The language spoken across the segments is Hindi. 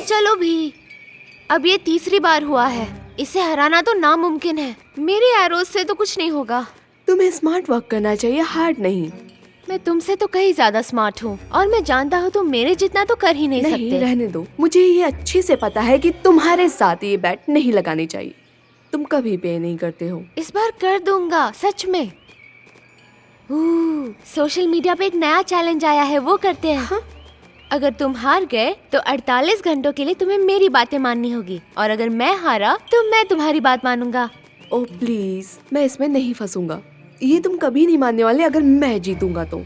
चलो भी। अब ये तीसरी बार हुआ है, इसे हराना तो नामुमकिन है। मेरे एरोज से तो कुछ नहीं होगा। तुम्हें स्मार्ट वर्क करना चाहिए, हार्ड नहीं। मैं तुमसे तो कहीं ज्यादा स्मार्ट हूँ और मैं जानता हूँ तुम मेरे जितना तो कर ही नहीं सकते। रहने दो, मुझे ये अच्छे से पता है कि तुम्हारे साथ ये बेट नहीं लगानी चाहिए। तुम कभी पे नहीं करते हो। इस बार कर दूंगा, सच में। सोशल मीडिया पे एक नया चैलेंज आया है, वो करते हैं। हाँ? अगर तुम हार गए तो 48 घंटों के लिए तुम्हें मेरी बातें माननी होगी, और अगर मैं हारा तो मैं तुम्हारी बात मानूंगा। ओह प्लीज, मैं इसमें नहीं फंसूंगा। ये तुम कभी नहीं मानने वाले अगर मैं जीतूंगा तो।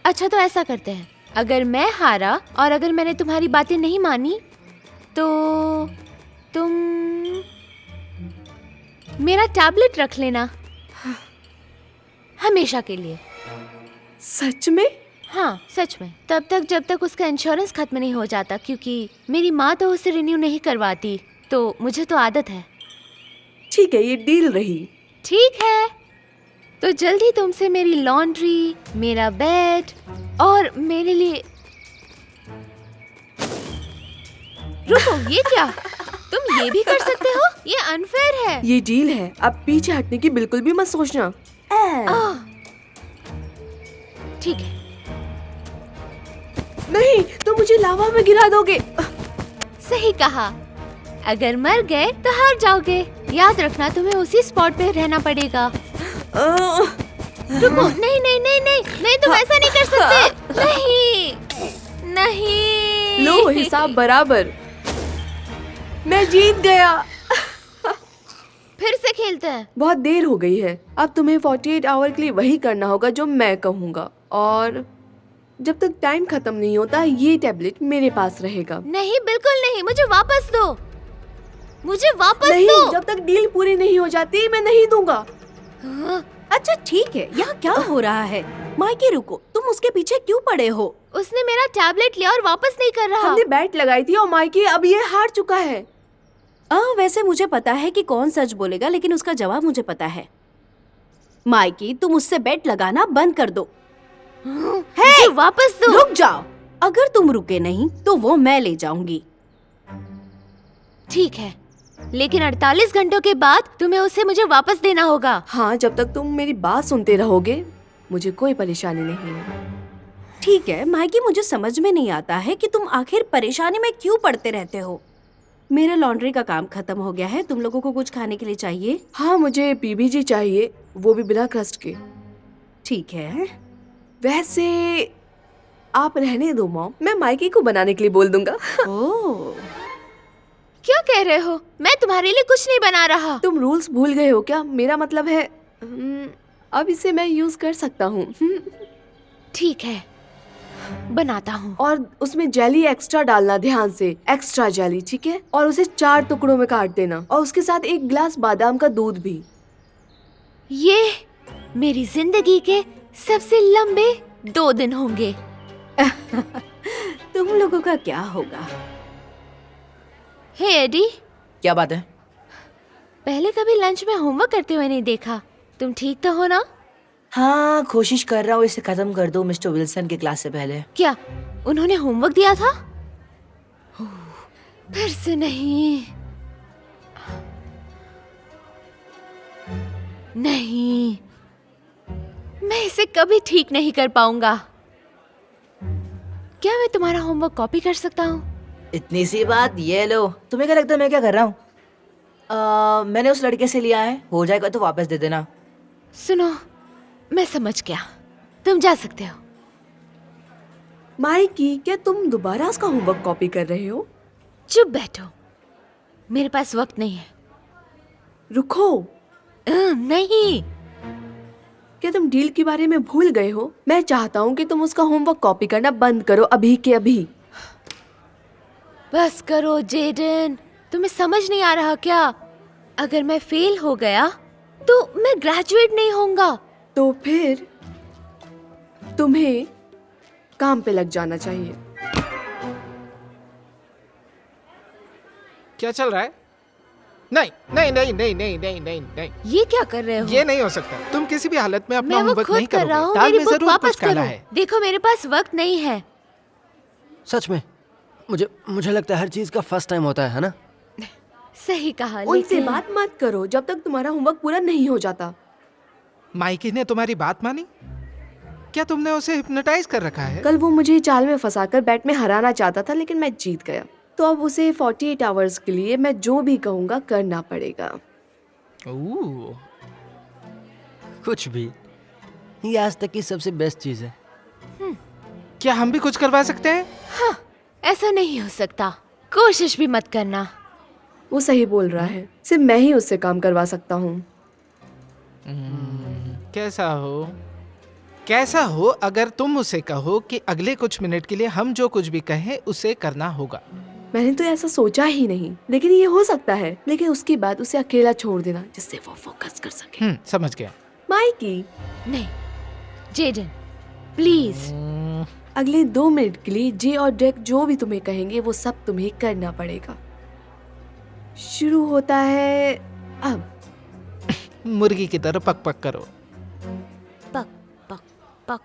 अच्छा तो ऐसा करते हैं, अगर मैं हारा और अगर मैंने तुम्हारी बातें नहीं मानी तो तुम मेरा टैबलेट रख लेना हमेशा के लिए। सच में? हाँ सच में, तब तक जब तक उसका इंश्योरेंस खत्म नहीं हो जाता, क्योंकि मेरी माँ तो उसे रिन्यू नहीं करवाती, तो मुझे तो आदत है। ठीक है, ये डील रही। ठीक है, तो जल्दी तुमसे मेरी लॉन्ड्री, मेरा बेड और मेरे लिए। रुको, ये क्या? तुम ये भी कर सकते हो? ये अनफेयर है। ये डील है, अब पीछे हटने की बिल्कुल भी मत सोचना। ठीक है। नहीं, तो मुझे लावा में गिरा दोगे। सही कहा, अगर मर गए तो हार जाओगे। याद रखना, तुम्हें उसी स्पॉट पे रहना पड़ेगा। रुको, नहीं नहीं नहीं नहीं नहीं, तुम ऐसा नहीं कर सकते। नहीं नहीं। लो, हिसाब बराबर। मैं जीत गया। फिर से खेलते हैं। बहुत देर हो गई है, अब तुम्हें 48 आवर के लिए वही करना होगा जो मैं कहूँगा, और जब तक टाइम खत्म नहीं होता ये टैबलेट मेरे पास रहेगा। नहीं, बिल्कुल नहीं, मुझे वापस दो, मुझे वापस नहीं, दो। जब तक डील पूरी नहीं हो जाती मैं नहीं दूंगा। अच्छा ठीक है, यहाँ क्या हो रहा है? माइकी रुको, तुम उसके पीछे क्यों पड़े हो? उसने मेरा टैबलेट लिया और वापस नहीं कर रहा। हमने बैट लगाई थी और माइकी अब ये हार चुका है। वैसे मुझे पता है कि कौन सच बोलेगा, लेकिन उसका जवाब मुझे पता है। माइकी, तुम उससे बेट लगाना बंद कर दो। मुझे वापस दो। रुक जाओ, अगर तुम रुके नहीं तो वो मैं ले जाऊंगी। ठीक है, लेकिन 48 घंटों के बाद तुम्हें उसे मुझे वापस देना होगा। हाँ, जब तक तुम मेरी बात सुनते रहोगे मुझे कोई परेशानी नहीं है। ठीक है माइकी, मुझे समझ में नहीं आता है कि तुम आखिर परेशानी में क्यों पड़ते रहते हो। मेरा लॉन्ड्री का काम खत्म हो गया है, तुम लोगों को कुछ खाने के लिए चाहिए? हाँ, मुझे पीबीजी चाहिए, वो भी बिना क्रस्ट के। ठीक है। वैसे आप रहने दो मॉम, मैं माइकी को बनाने के लिए बोल दूंगा। ओह, क्या कह रहे हो? मैं तुम्हारे लिए कुछ नहीं बना रहा। तुम रूल्स भूल गए हो क्या? मेरा मतलब है अब इसे मैं यूज कर सकता हूँ। ठीक है, बनाता हूँ। और उसमें जेली एक्स्ट्रा डालना, ध्यान से, एक्स्ट्रा जेली, ठीक है? और उसे 4 टुकड़ों में काट देना, और उसके साथ 1 गिलास बादाम का दूध भी। ये मेरी जिंदगी के सबसे लंबे 2 दिन होंगे। तुम लोगों का क्या होगा? हे एडी, क्या बात है? पहले कभी लंच में होमवर्क करते हुए नहीं देखा। तुम ठीक तो हो ना? हाँ, कोशिश कर रहा हूँ इसे खत्म कर दो मिस्टर विल्सन की क्लास से पहले। क्या उन्होंने होमवर्क दिया था? फिर से नहीं। नहीं, मैं इसे कभी ठीक नहीं कर पाऊंगा। क्या मैं तुम्हारा होमवर्क कॉपी कर सकता हूँ? इतनी सी बात, ये लो। तुम्हें क्या लगता है मैं क्या कर रहा हूँ? मैंने उस लड़के से लिया है, हो जाएगा तो वापस दे देना। सुनो, मैं समझ गया, तुम जा सकते हो। माइकी, क्या तुम दोबारा उसका होमवर्क कॉपी कर रहे हो? चुप बैठो, मेरे पास वक्त नहीं है। रुको, नहीं। क्या तुम डील के बारे में भूल गए हो? मैं चाहता हूँ कि तुम उसका होमवर्क कॉपी करना बंद करो, अभी के अभी। बस करो जेडन, तुम्हें समझ नहीं आ रहा क्या? अगर मैं फेल हो गया तो मैं ग्रेजुएट नहीं होऊंगा। तो फिर तुम्हें काम पे लग जाना चाहिए। क्या चल रहा है? नहीं नहीं नहीं नहीं नहीं नहीं नहीं नहीं, ये क्या कर रहे हो? ये नहीं हो सकता। तुम किसी भी हालत में अपना मैं वो होमवर्क खुद नहीं कर रहा करोगे। हूँ, दाल मेरी में बुक जरूर वापस कुछ काला करो। है। देखो, मेरे पास वक्त नहीं है। सच में मुझे लगता है हर चीज का फर्स्ट टाइम होता है ना? सही कहा, उनसे लेकिन बात मत करो जब तक तुम्हारा होमवर्क पूरा नहीं हो जाता। माइकी ने तुम्हारी बात मानी? क्या तुमने उसे हिप्नोटाइज कर रखा है? कल वो मुझे चाल में फंसाकर बैट में हराना चाहता था, लेकिन मैं जीत गया। तो अब उसे 48 आवर्स के लिए मैं जो भी कहूँगा करना पड़ेगा। ओह, कुछ भी, ये आज तक की सबसे बेस्ट चीज है। क्या हम भी कुछ करवा सकते हैं? ऐसा नहीं हो सकता, कोशिश भी मत करना। वो सही बोल रहा है, सिर्फ मैं ही उससे काम करवा सकता हूँ। कैसा हो अगर तुम उसे कहो कि अगले कुछ मिनट के लिए हम जो कुछ भी कहें उसे करना होगा। मैंने तो ऐसा सोचा ही नहीं, लेकिन ये हो सकता है। लेकिन उसके बाद उसे अकेला छोड़ देना जिससे वो फोकस कर सके। समझ गया। माइकी, नहीं जेडन, प्लीज। अगले 2 मिनट के लिए जे और डेक जो भी तुम्हें कहेंगे वो सब तुम्हें करना पड़ेगा। शुरू होता है अब। मुर्गी की तरह पक पक करो। पक पक पक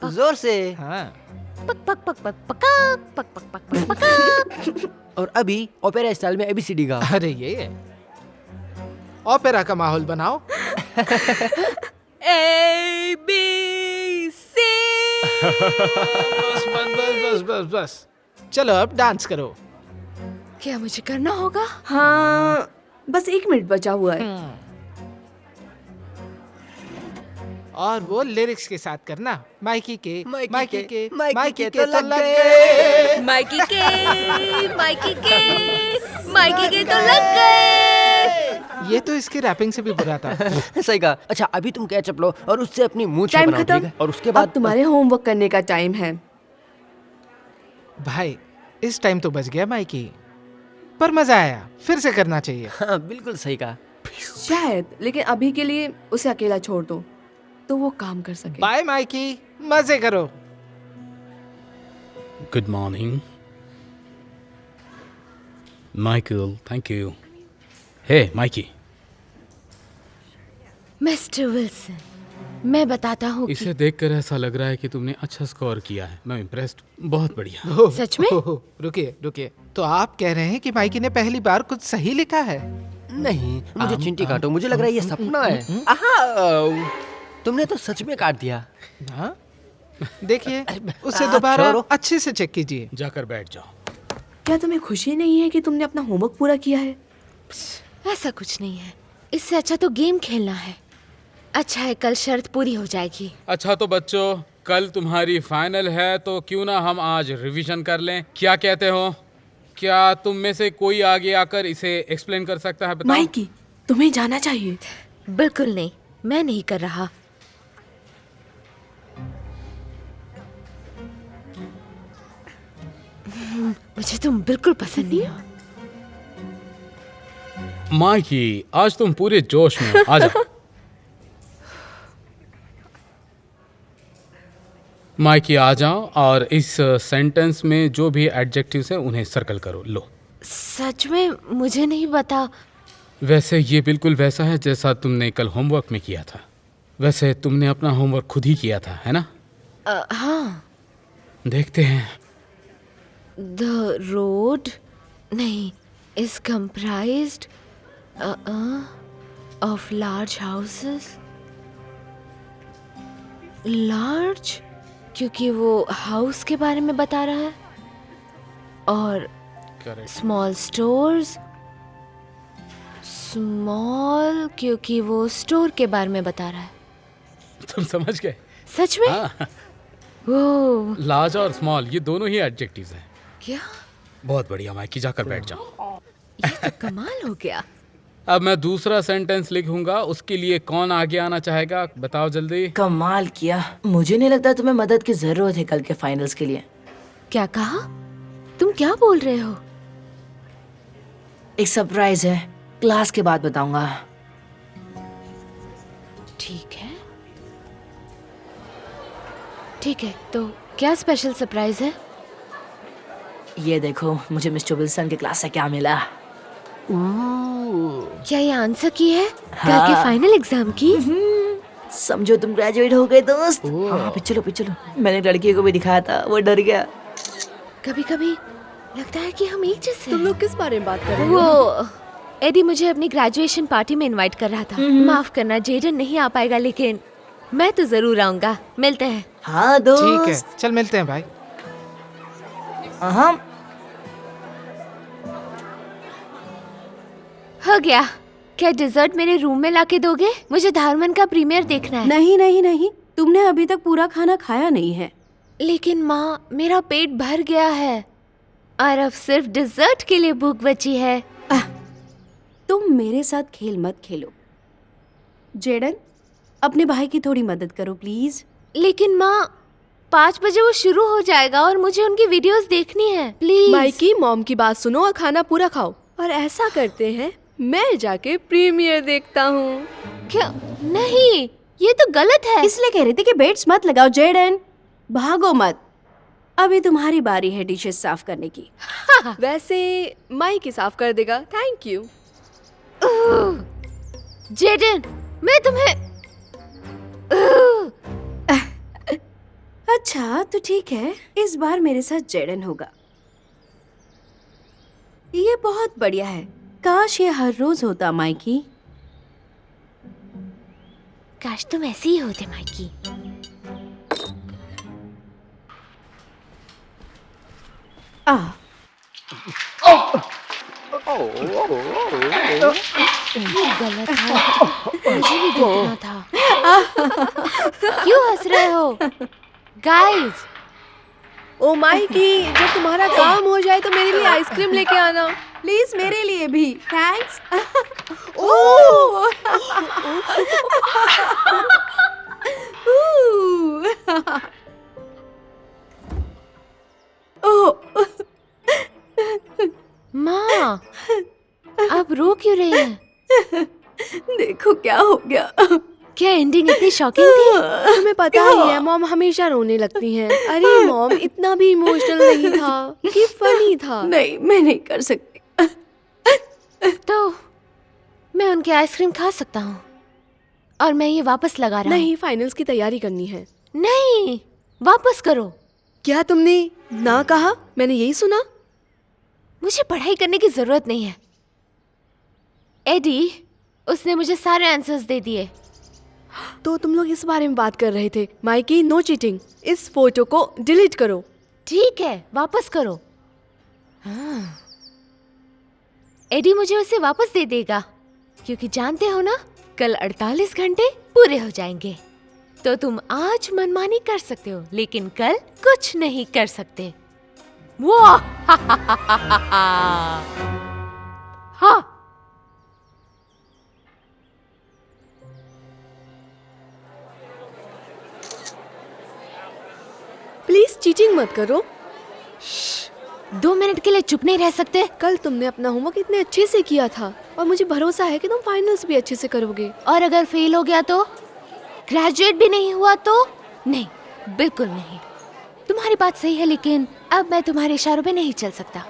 पक जोर से। हाँ। पक पक पक पक पक पक पक पक पक पक। और अभी ओपेरा स्टाइल में ABCD गा। अरे ये है। ओपेरा का माहौल बनाओ। ABC। बस बस बस बस बस बस। चलो अब डांस करो। क्या मुझे करना होगा? हाँ, बस 1 मिनट बचा हुआ है। और वो लिरिक्स के साथ करना। माइकी के तो लग माइकी के तो लग गए। ये तो इसकी रैपिंग से भी बुरा था। सही कहा। अच्छा अभी तुम कैचअप लो और उससे अपनी मूंछ टाइम बनाओ, खत्म। ठीक है? और उसके बाद अब तुम्हारे होमवर्क करने का टाइम है। भाई इस टाइम तो बच गया माइकी, पर मजा आया। फिर से करना चाहिए। हाँ बिल्कुल सही कहा। शायद, लेकिन अभी के लिए उसे अकेला छोड़ दो तो वो काम कर सके। बाय माइकी, मजे करो। Good morning. Michael, thank you. Hey, Mikey. Mister Wilson, मैं बताता हूँ कि इसे देखकर ऐसा लग रहा है कि तुमने अच्छा स्कोर किया है। मैं इम्प्रेस्ड। बहुत बढ़िया। सच में? रुकिए रुकिए, तो आप कह रहे हैं कि माइकी ने पहली बार कुछ सही लिखा है? नहीं, मुझे चिंटी काटो, मुझे लग रहा है ये सपना है। आहा, तुमने तो सच में काट दिया। हाँ? देखिए, उसे दोबारा छोड़ो। अच्छे से चेक कीजिए। जाकर बैठ जाओ। क्या तुम्हें खुशी नहीं है कि तुमने अपना होमवर्क पूरा किया है? ऐसा कुछ नहीं है, इससे अच्छा तो गेम खेलना है। अच्छा है, कल शर्त पूरी हो जाएगी। अच्छा तो बच्चों, कल तुम्हारी फाइनल है तो क्यों ना हम आज रिवीजन कर लें? क्या कहते हो? क्या तुम में से कोई आगे आकर इसे एक्सप्लेन कर सकता है? बताओ। माइकी, तुम्हें जाना चाहिए। बिल्कुल नहीं, मैं नहीं कर रहा। मुझे तुम बिल्कुल पसंद नहीं हो। माइकी, आज तुम पूरे जोश में हो। आ जाओ। माइकी आ जाओ और इस सेंटेंस में जो भी एडजेक्टिव्स हैं उन्हें सर्कल करो। लो। सच में मुझे नहीं पता। वैसे ये बिल्कुल वैसा है जैसा तुमने कल होमवर्क में किया था। वैसे तुमने अपना होमवर्क खुद ही किया था, है ना? हाँ। देखते हैं। द रोड नहीं is comprised of large houses. Large क्योंकि वो हाउस के बारे में बता रहा है, और स्मॉल स्टोर्स। स्मॉल क्योंकि वो स्टोर के बारे में बता रहा है। तुम समझ गए? सच में? हाँ। वो लार्ज और स्मॉल ये दोनों ही एडजेक्टिव्स हैं। क्या? बहुत बढ़िया माइकी, जाकर बैठ जाओ। ये तो कमाल हो गया। अब मैं दूसरा सेंटेंस लिखूंगा, उसके लिए कौन आगे आना चाहेगा? बताओ जल्दी। कमाल किया। मुझे नहीं लगता तुम्हें मदद की जरूरत है कल के फाइनल्स के लिए। क्या कहा? तुम क्या बोल रहे हो? एक सरप्राइज है, क्लास के बाद बताऊंगा। ठीक है, ठीक है। तो क्या स्पेशल सरप्राइज है? ये देखो, मुझे मिस्टर विल्सन के क्लास से क्या मिला। क्या ये आंसर की है कल के फाइनल एग्जाम की? समझो तुम ग्रेजुएट हो गए दोस्त। हाँ, पीछे लो। मैंने लड़की को भी दिखाया था, वो डर गया। कभी कभी लगता है कि हम एक जैसे तुम हैं। लोग किस बारे में बात कर रहे हो? वो एडी मुझे अपनी ग्रेजुएशन पार्टी में इनवाइट कर रहा था। माफ करना, जेडन नहीं आ पाएगा, लेकिन मैं तो जरूर आऊंगा। मिलते हैं। हाँ ठीक है, दोस्त। चल मिलते हैं भाई। हाँ हो गया। क्या डिजर्ट मेरे रूम में लाके दोगे? मुझे धारमन का प्रीमियर देखना है। नहीं नहीं नहीं, तुमने अभी तक पूरा खाना खाया नहीं है। लेकिन माँ, मेरा पेट भर गया है और अब सिर्फ डिजर्ट के लिए भूख बची है। तुम मेरे साथ खेल मत खेलो। जेडन, अपने भाई की थोड़ी मदद करो प्लीज। लेकिन माँ, 5 बजे वो शुरू हो जाएगा और मुझे उनकी वीडियोस देखनी है। प्लीज। माइकी, मॉम की बात सुनो और खाना पूरा खाओ। और ऐसा करते हैं, मैं जाके प्रीमियर देखता हूँ। क्या? नहीं, ये तो गलत है। इसलिए कह रही थी कि बेट्स मत लगाओ। जेडन, भागो मत। अभी तुम्हारी बारी है डिशेस साफ करने की। वैसे माइकी साफ कर देगा। Thank you. जेडन, मैं तुम्हें अच्छा तो ठीक है, इस बार मेरे साथ जेडन होगा। ये बहुत बढ़िया है। काश ये हर रोज होता माइकी। काश तुम ऐसे ही होते माइकी। आ ये गलत है। मुझे भी देखना था। क्यों हंस रहे हो गाइस? ओ माइकी, जब तुम्हारा काम हो जाए तो मेरे लिए आइसक्रीम लेके आना। प्लीज मेरे लिए भी। थैंक्स। माँ, आप रो क्यों रही हैं? देखो क्या हो गया। क्या एंडिंग इतनी शॉकिंग थी? तुम्हें पता ही है, मॉम हमेशा रोने लगती हैं। अरे मॉम, इतना भी इमोशनल नहीं था, कि फनी था। नहीं, मैं नहीं कर सकती। तो मैं उनकी आइसक्रीम खा सकता हूँ और मैं ये वापस लगा रहा हूँ। नहीं, फाइनल्स की तैयारी करनी है। नहीं, वापस करो। क्या तुमने ना कहा? मैंने यही सुना। मुझे पढ़ाई करने की जरूरत नहीं है। एडी, उसने मुझे सारे आंसर्स दे दिए। तो तुम लोग इस बारे में बात कर रहे थे। Mikey, no cheating. इस फोटो को डिलीट करो। ठीक है, वापस करो। हाँ। एडी मुझे उसे वापस दे देगा, क्योंकि जानते हो ना, कल 48 घंटे पूरे हो जाएंगे। तो तुम आज मनमानी कर सकते हो, लेकिन कल कुछ नहीं कर सकते। वाह! हाँ। प्लीज चीटिंग मत करो। 2 मिनट के लिए चुप नहीं रह सकते? कल तुमने अपना होमवर्क इतने अच्छे से किया था और मुझे भरोसा है कि तुम फाइनल्स भी अच्छे से करोगे। और अगर फेल हो गया तो? ग्रेजुएट भी नहीं हुआ तो? नहीं, बिल्कुल नहीं। तुम्हारी बात सही है, लेकिन अब मैं तुम्हारे इशारों पे नहीं चल सकता।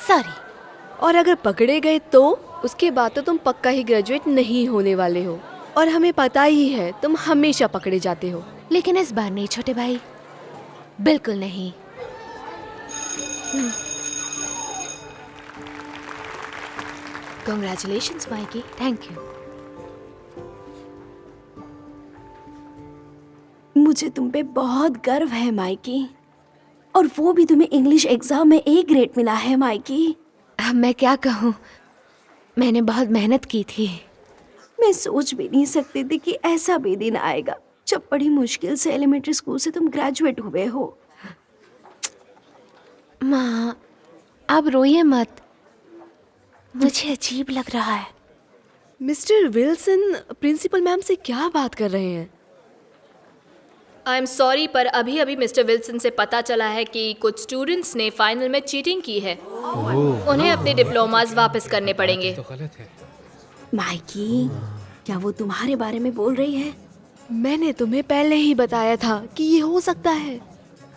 सॉरी। और अगर पकड़े गए तो उसके बाद तो तुम पक्का ही ग्रेजुएट नहीं होने वाले हो। और हमें पता ही है, तुम हमेशा पकड़े जाते हो। लेकिन इस बार नहीं छोटे भाई, बिल्कुल नहीं। Congratulations, Mikey. Thank you. मुझे तुम पे बहुत गर्व है माइकी। और वो भी तुम्हें इंग्लिश एग्जाम में A ग्रेड मिला है माइकी। अब मैं क्या कहूँ, मैंने बहुत मेहनत की थी। मैं सोच भी नहीं सकती थी कि ऐसा भी दिन आएगा जब बड़ी मुश्किल से एलिमेंट्री स्कूल से तुम ग्रेजुएट हुए हो। माँ, आप रोइए मत। मुझे अजीब लग रहा है। मिस्टर विल्सन प्रिंसिपल मैम से क्या बात कर रहे हैं? आई एम सॉरी, पर अभी अभी मिस्टर विल्सन से पता चला है कि कुछ स्टूडेंट्स ने फाइनल में चीटिंग की है। उन्हें अपने डिप्लोमास वापस करने पड़ेंगे। तो गलत है। माइकी, क्या वो तुम्हारे बारे में बोल रही है? मैंने तुम्हें पहले ही बताया था कि ये हो सकता है।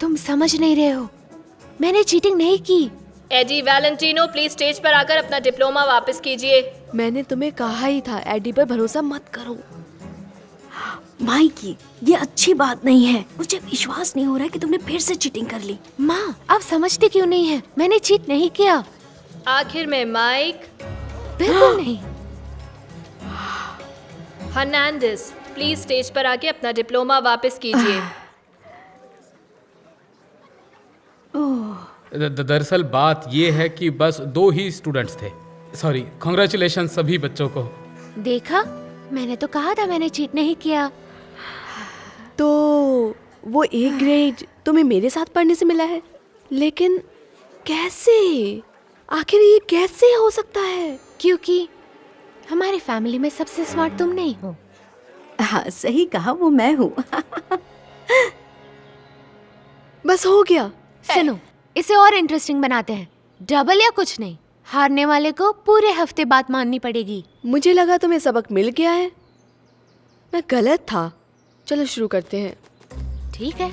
तुम समझ नहीं रहे हो, मैंने चीटिंग नहीं की। एडी वैलेंटिनो, प्लीज स्टेज पर आकर अपना डिप्लोमा वापस कीजिए। मैंने तुम्हें कहा ही था, एडी पर भरोसा मत करो। माइकी, ये अच्छी बात नहीं है। मुझे विश्वास नहीं हो रहा है कि तुमने फिर से चीटिंग कर ली। माँ, आप समझते क्यों नहीं है? मैंने चीट नहीं किया, आखिर में माइक। बिल्कुल नहीं। हर्नांडिस, प्लीज स्टेज पर आके अपना डिप्लोमा वापस कीजिए। दरअसल बात ये है कि बस 2 ही स्टूडेंट्स थे। सॉरी, कॉन्ग्रेचुलेशन सभी बच्चों को। देखा, मैंने तो कहा था मैंने चीट नहीं किया। तो वो ए ग्रेड तुम्हें मेरे साथ पढ़ने से मिला है, लेकिन कैसे? आखिर ये कैसे हो सकता है? क्योंकि हमारी फैमिली में सबसे स्मार्ट तुम नहीं हो। हाँ, सही कहा, वो मैं हूँ। बस हो गया। सुनो, इसे और इंटरेस्टिंग बनाते हैं। डबल या कुछ नहीं, हारने वाले को पूरे हफ्ते बात माननी पड़ेगी। मुझे लगा तुम्हें सबक मिल गया है। मैं गलत था। चलो शुरू करते हैं। ठीक है।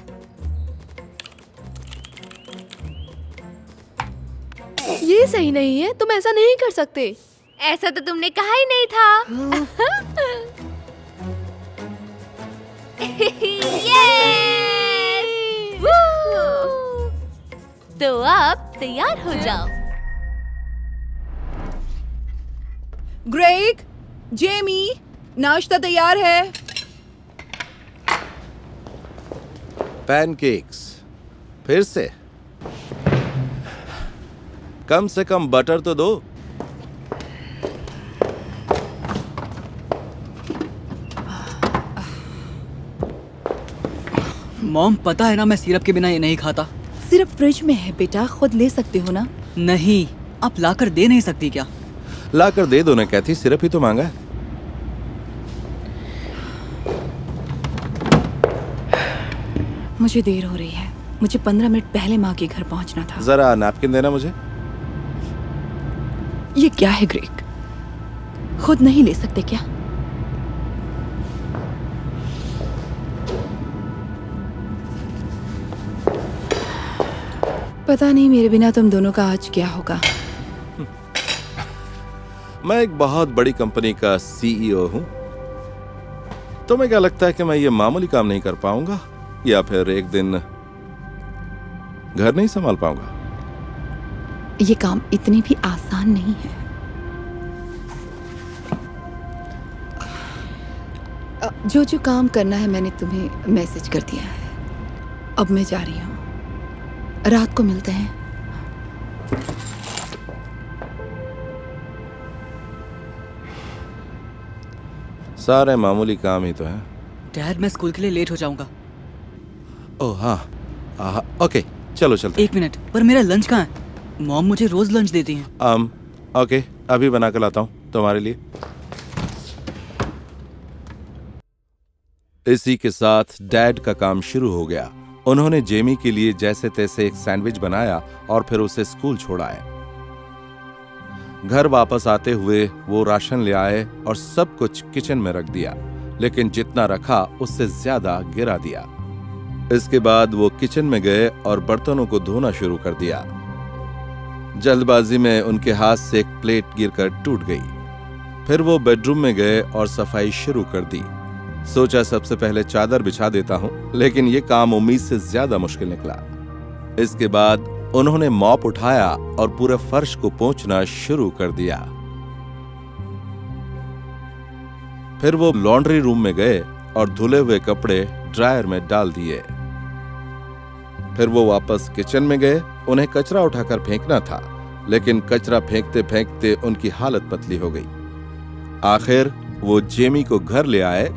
ये सही नहीं है, तुम ऐसा नहीं कर सकते। ऐसा तो तुमने कहा ही नहीं था। Yes! Woo! तो अब तैयार हो जाओ। ग्रेग, जेमी, नाश्ता तैयार है। पैनकेक्स फिर से? कम से कम बटर तो दो। मॉम, पता है ना मैं सिरप के बिना ये नहीं खाता। सिर्फ फ्रिज में है बेटा, खुद ले सकते हो ना। नहीं, आप लाकर दे नहीं सकती क्या? लाकर दे दो ना कैथी, सिरप ही तो मांगा है। मुझे देर हो रही है, मुझे 15 मिनट पहले माँ के घर पहुँचना था। जरा नैपकिन देना मुझे। ये क्या है ग्रेग? खुद नहीं ले सकते क्या? पता नहीं मेरे बिना तुम दोनों का आज क्या होगा। मैं एक बहुत बड़ी कंपनी का सीईओ हूँ। तुम्हें क्या लगता है कि मैं ये मामूली काम नहीं कर पाऊंगा, या फिर एक दिन घर नहीं संभाल पाऊंगा? ये काम इतनी भी आसान नहीं है। जो जो काम करना है मैंने तुम्हें मैसेज कर दिया है। अब मैं जा रही हूँ, रात को मिलते हैं। सारे मामूली काम ही तो हैं। डैड, मैं स्कूल के लिए लेट हो जाऊंगा। ओह हाँ, ओके चलो चलते। 1 मिनट, पर मेरा लंच कहाँ है? मॉम मुझे रोज लंच देती हैं। ओके, अभी बना कर लाता हूँ तुम्हारे लिए। इसी के साथ डैड का काम शुरू हो गया। उन्होंने जेमी के लिए जैसे तैसे एक सैंडविच बनाया और फिर उसे स्कूल छोड़ाया। घर वापस आते हुए वो राशन ले आए और सब कुछ किचन में रख दिया, लेकिन जितना रखा उससे ज्यादा गिरा दिया। इसके बाद वो किचन में गए और बर्तनों को धोना शुरू कर दिया। जल्दबाजी में उनके हाथ से एक प्लेट गिरकर टूट गई। फिर वो बेडरूम में गए और सफाई शुरू कर दी। सोचा सबसे पहले चादर बिछा देता हूं, लेकिन ये काम उम्मीद से ज्यादा मुश्किल निकला। इसके बाद उन्होंने मॉप उठाया और पूरे फर्श को पोंछना शुरू कर दिया। फिर वो लॉन्ड्री रूम में गए और धुले हुए कपड़े ड्रायर में डाल दिए। फिर वो वापस किचन में गए। उन्हें कचरा उठाकर फेंकना था, लेकिन कचरा फेंकते फेंकते उनकी हालत पतली हो गई। आखिर वो जेमी को घर ले आए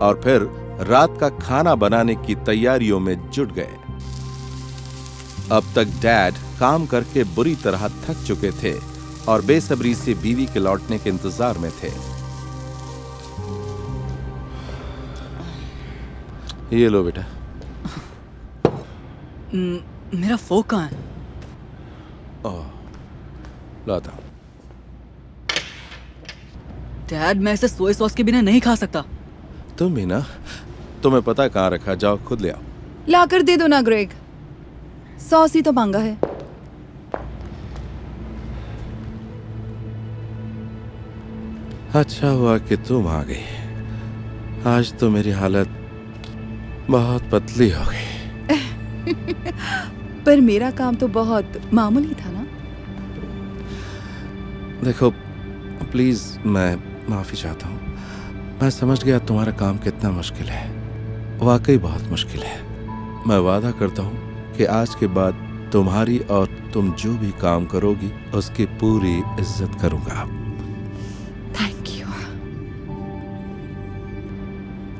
और फिर रात का खाना बनाने की तैयारियों में जुट गए। अब तक डैड काम करके बुरी तरह थक चुके थे और बेसब्री से बीवी के लौटने के इंतजार में थे। ये लो बेटा। मेरा फोक कहाँ है? ओह, लाता हूं। डैड, मैं इसे सोया सॉस के बिना नहीं खा सकता। तुम भी ना, तुम्हें पता कहाँ रखा, जाओ खुद ले आओ। लाकर दे दो ना ग्रेग, सॉस ही तो मांगा है। अच्छा हुआ कि तुम आ गई। आज तो मेरी हालत बहुत पतली हो गई। पर मेरा काम तो बहुत मामूली था ना। देखो प्लीज, मैं माफी चाहता हूँ। मैं समझ गया तुम्हारा काम कितना मुश्किल है, वाकई बहुत मुश्किल है। मैं वादा करता हूँ कि आज के बाद तुम्हारी और तुम जो भी काम करोगी उसकी पूरी इज्जत करूंगा। Thank you.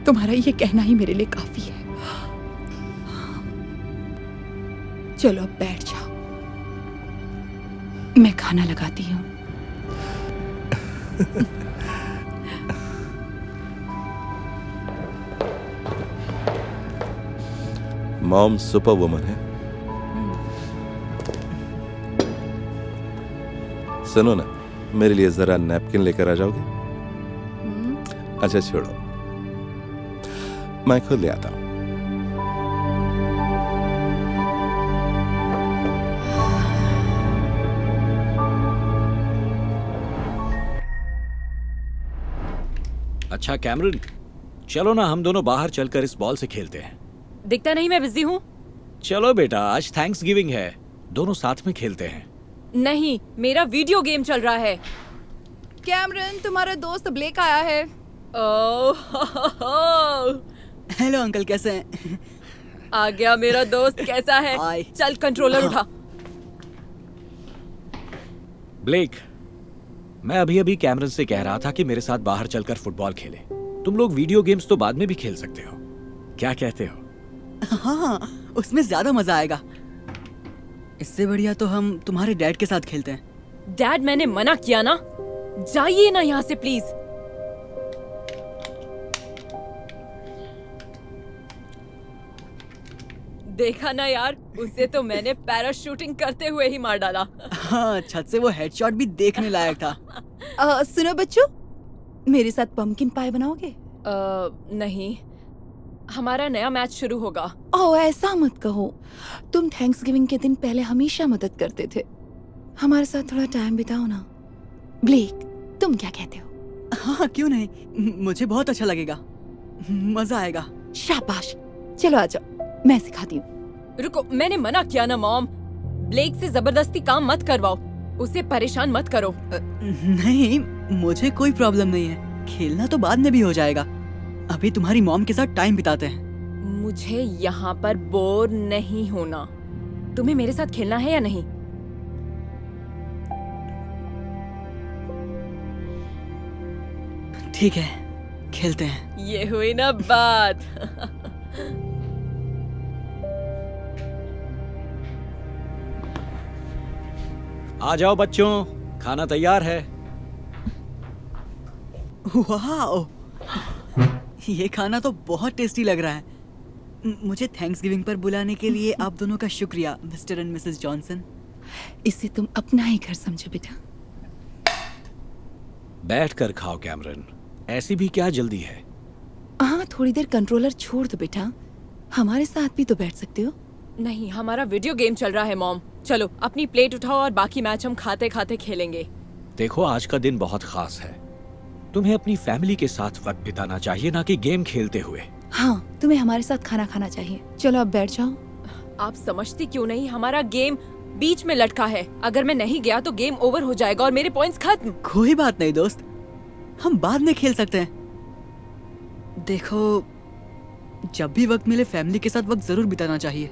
तुम्हारा ये कहना ही मेरे लिए काफी है। चलो अब बैठ जाओ, मैं खाना लगाती हूँ। मॉम सुपर वुमन है। सुनो ना, मेरे लिए जरा नैपकिन लेकर आ जाओगे? अच्छा छोड़ो, मैं खुद ले आता हूं। अच्छा कैमरन, चलो ना हम दोनों बाहर चलकर इस बॉल से खेलते हैं। दिखता नहीं मैं बिजी हूँ। चलो बेटा, आज थैंक्स गिविंग है, दोनों साथ में खेलते हैं। नहीं, मेरा वीडियो गेम चल रहा है। कैमरन, तुम्हारा दोस्त ब्लेक आया है। हेलो अंकल, कैसे हैं? आ गया मेरा दोस्त। कैसा है? चल कंट्रोलर उठा। ब्लेक, मैं अभी कैमरन से कह रहा था कि मेरे साथ बाहर चलकर फुटबॉल खेले। तुम लोग वीडियो गेम्स तो बाद में भी खेल सकते हो, क्या कहते हो? हाँ, उसमें ज्यादा मजा आएगा। इससे बढ़िया तो हम तुम्हारे डैड के साथ खेलते हैं। डैड, मैंने मना किया ना, जाइए ना यहाँ से प्लीज। देखा ना यार, उसे तो मैंने पैराशूटिंग करते हुए ही मार डाला। हाँ, छत से वो हेडशॉट भी देखने लायक था। सुनो बच्चों, मेरे साथ पम्पकिन पाई बनाओगे? नहीं, हमारा नया मैच शुरू होगा। ओह, ऐसा मत कहो। तुम थैंक्सगिविंग के दिन पहले हमेशा मदद करते थे। हमारे साथ थोड़ा टाइम बिताओ ना। ब्लेक, तुम क्या कहते हो? हाँ, क्यों नहीं, मुझे बहुत अच्छा लगेगा, मजा आएगा। शाबाश, चलो आ जाओ, मैं सिखाती हूँ। रुको, मैंने मना किया ना मॉम। ब्लेक से जबरदस्ती काम मत करवाओ, उसे परेशान मत करो। नहीं, मुझे कोई प्रॉब्लम नहीं है, खेलना तो बाद में भी हो जाएगा। अभी तुम्हारी मॉम के साथ टाइम बिताते हैं। मुझे यहाँ पर बोर नहीं होना। तुम्हें मेरे साथ खेलना है या नहीं? ठीक है, खेलते हैं। ये हुई ना बात। आ जाओ बच्चों, खाना तैयार है। वाह, ये खाना तो बहुत टेस्टी लग रहा है। मुझे थैंक्सगिविंग पर बुलाने के लिए आप दोनों का शुक्रिया, मिस्टर एंड मिसेस जॉनसन। इसे तुम अपना ही घर समझो बेटा। बैठकर खाओ कैमरन, ऐसी भी क्या जल्दी है? हाँ, थोड़ी देर कंट्रोलर छोड़ दो बेटा, हमारे साथ भी तो बैठ सकते हो। नहीं, हमारा वीडियो गेम चल रहा है मॉम। चलो अपनी प्लेट उठाओ और बाकी मैच हम खाते खाते खेलेंगे। देखो, आज का दिन बहुत खास है, तुम्हें अपनी फैमिली के साथ वक्त बिताना चाहिए, ना कि गेम खेलते हुए। हाँ, तुम्हें हमारे साथ खाना खाना चाहिए। चलो अब बैठ जाओ। आप समझती क्यों नहीं, हमारा गेम बीच में लटका है। अगर मैं नहीं गया तो गेम ओवर हो जाएगा और मेरे पॉइंट्स खत्म। कोई बात नहीं दोस्त, हम बाद में खेल सकते हैं। देखो, जब भी वक्त मिले फैमिली के साथ वक्त जरूर बिताना चाहिए।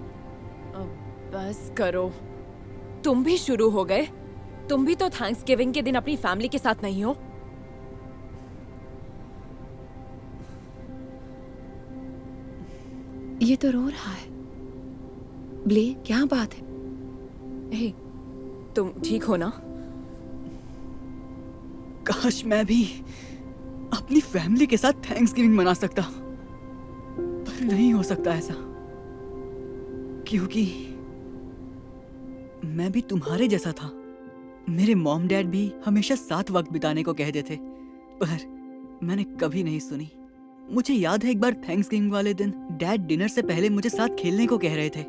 बस करो, तुम भी शुरू हो गए। तुम भी तो थैंक्सगिविंग के दिन अपनी फैमिली के साथ नहीं हो। ये तो रो रहा है। ब्लेक, क्या बात है? हे, तुम ठीक हो ना? काश मैं भी अपनी फैमिली के साथ थैंक्सगिविंग मना सकता, पर नहीं हो सकता ऐसा, क्योंकि मैं भी तुम्हारे जैसा था। मेरे मॉम डैड भी हमेशा साथ वक्त बिताने को कहते थे, पर मैंने कभी नहीं सुनी। मुझे याद है एक बार थैंक्सगिविंग वाले दिन डैड डिनर से पहले मुझे साथ खेलने को कह रहे थे,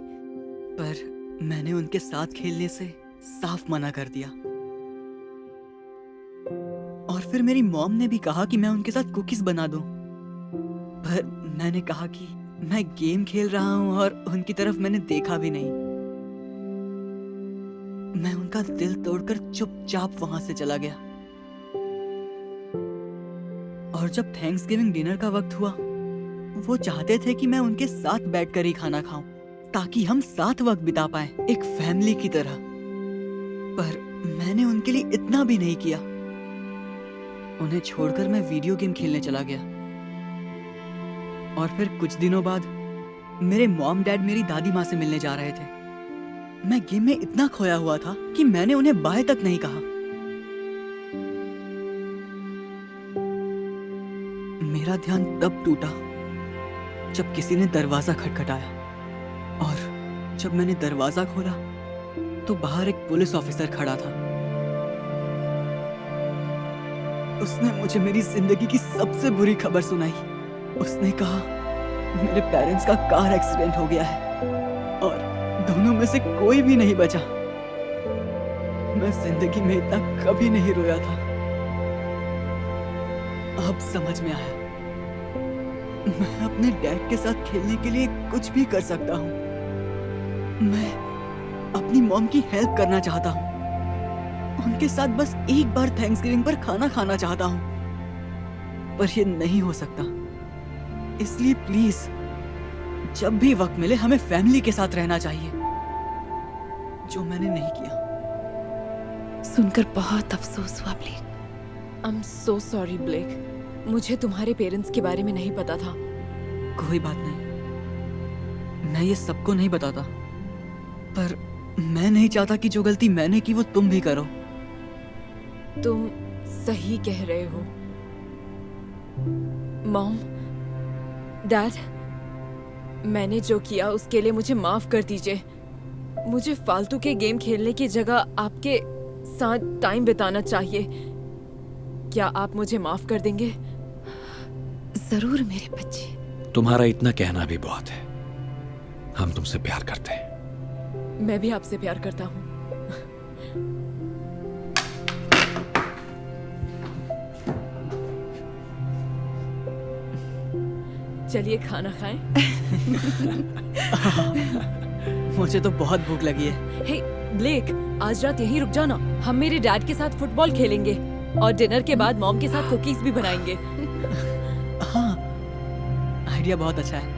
पर मैंने उनके साथ खेलने से साफ मना कर दिया। और फिर मेरी मॉम ने भी कहा कि मैं उनके साथ कुकीज बना दूं, पर मैंने कहा कि मैं गेम खेल रहा हूँ और उनकी तरफ मैंने देखा भी नहीं। मैं उनका दिल तोड़कर चुपचाप वहां से चला गया। और जब थैंक्सगिविंग डिनर का वक्त हुआ, वो चाहते थे कि मैं उनके साथ बैठकर ही खाना खाऊं, ताकि हम साथ वक्त बिता पाएं, एक फैमिली की तरह। पर मैंने उनके लिए इतना भी नहीं किया। उन्हें छोड़कर मैं वीडियो गेम खेलने चला गया। और फिर कुछ दिनों बाद मेरे मॉम डैड मेरी दादी माँ से मिलने जा रहे थे। मैं गेम में इतना खोया हुआ था कि मैंने उन्हें बाय तक नहीं कहा। मेरा ध्यान तब टूटा जब किसी ने दरवाजा खटखटाया, और जब मैंने दरवाजा खोला तो बाहर एक पुलिस ऑफिसर खड़ा था। उसने मुझे मेरी जिंदगी की सबसे बुरी खबर सुनाई। उसने कहा मेरे पेरेंट्स का कार एक्सीडेंट हो गया है और दोनों में से कोई भी नहीं बचा। मैं जिंदगी में इतना कभी नहीं रोया था। अब समझ में आया, मैं अपने डैड के साथ खेलने के लिए कुछ भी कर सकता हूँ। मैं अपनी मॉम की हेल्प करना चाहता हूँ। उनके साथ बस एक बार थैंक्सगिविंग पर खाना खाना चाहता हूँ, पर ये नहीं हो सकता। इसलिए प्लीज जब भी वक्त मिले हमें फैमिली के साथ रहना चाहिए, जो मैंने नहीं किया। सुनकर बहुत अफसोस हुआ Blake. I am so sorry Blake, मुझे तुम्हारे पेरेंट्स के बारे में नहीं पता था। कोई बात नहीं, मैं ये सबको नहीं बताता, पर मैं नहीं चाहता कि जो गलती मैंने की वो तुम भी करो। तुम सही कह रहे हो। मॉम, डैड, मैंने जो किया उसके लिए मुझे माफ कर दीजिए। मुझे फालतू के गेम खेलने की जगह आपके साथ टाइम बिताना चाहिए। क्या आप मुझे माफ कर देंगे? जरूर मेरे बच्चे। तुम्हारा इतना कहना भी बहुत है। हम तुमसे प्यार करते हैं। मैं भी आपसे प्यार करता हूँ। चलिए खाना खाएं। मुझे तो बहुत भूख लगी है। हे ब्लेक, आज रात यहीं रुक जाना। हम मेरे डैड के साथ फुटबॉल खेलेंगे और डिनर के बाद मॉम के साथ कुकीज भी बनाएंगे। हाँ, आइडिया बहुत अच्छा है।